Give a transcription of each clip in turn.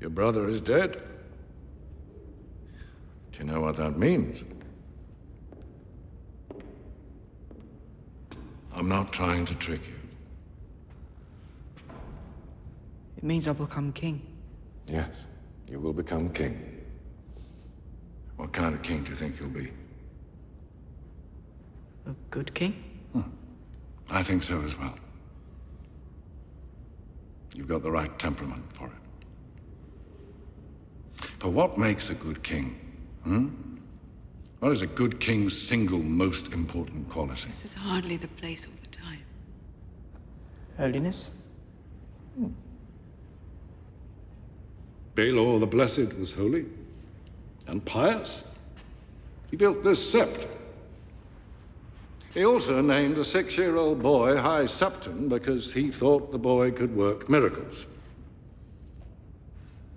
Your brother is dead. Do you know what that means? I'm not trying to trick you. It means I'll become king. Yes, you will become king. What kind of king do you think you'll be? A good king? I think so as well. You've got the right temperament for it. But what makes a good king? What is a good king's single most important quality? This is hardly the place or the time. Holiness? Baelor the Blessed was holy and pious. He built this sept. He also named a 6-year-old boy High Septon because he thought the boy could work miracles.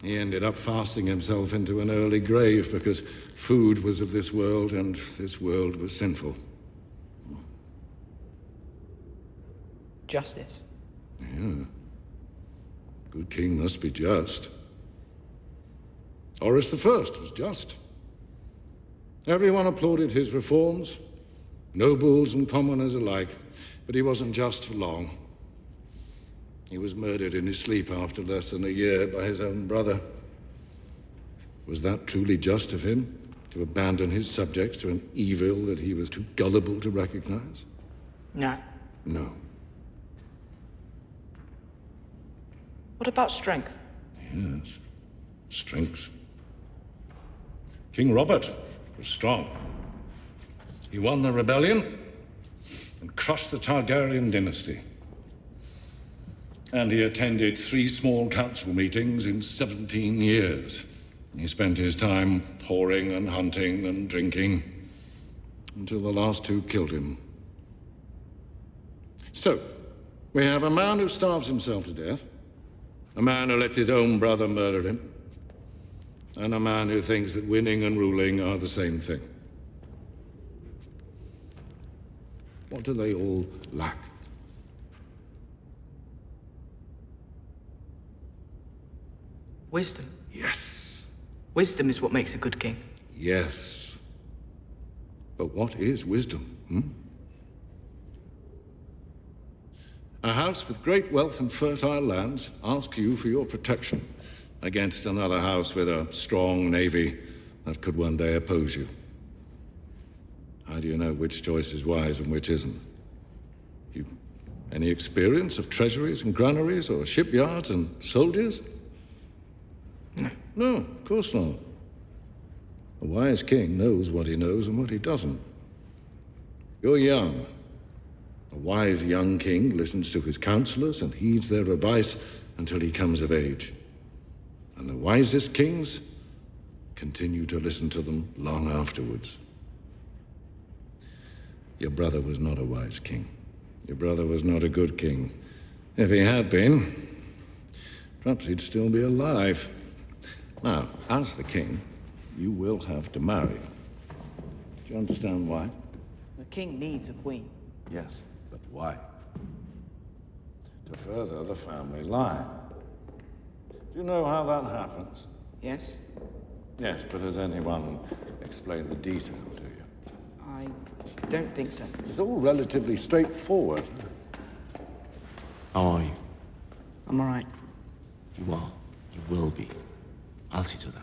He ended up fasting himself into an early grave because food was of this world and this world was sinful. Justice? Yeah. Good king must be just. Horus the First was just. Everyone applauded his reforms, nobles and commoners alike, but he wasn't just for long. He was murdered in his sleep after less than a year by his own brother. Was that truly just of him, to abandon his subjects to an evil that he was too gullible to recognize? No. No. What about strength? Yes, strength. King Robert was strong. He won the rebellion and crushed the Targaryen dynasty. And he attended 3 small council meetings in 17 years. He spent his time whoring and hunting and drinking until the last 2 killed him. So, we have a man who starves himself to death, a man who lets his own brother murder him, and a man who thinks that winning and ruling are the same thing. What do they all lack? Wisdom. Yes. Wisdom is what makes a good king. Yes. But what is wisdom? A house with great wealth and fertile lands asks you for your protection against another house with a strong navy that could one day oppose you. How do you know which choice is wise and which isn't? You any experience of treasuries and granaries or shipyards and soldiers? No. No, of course not. A wise king knows what he knows and what he doesn't. You're young. A wise young king listens to his counselors and heeds their advice until he comes of age. And the wisest kings continue to listen to them long afterwards. Your brother was not a wise king. Your brother was not a good king. If he had been, perhaps he'd still be alive. Now, as the king, you will have to marry. Do you understand why? The king needs a queen. Yes, but why? To further the family line. Do you know how that happens? Yes? Yes, but has anyone explained the detail to you? I don't think so. It's all relatively straightforward. How are you? I'm all right. You are. You will be. I'll see to that.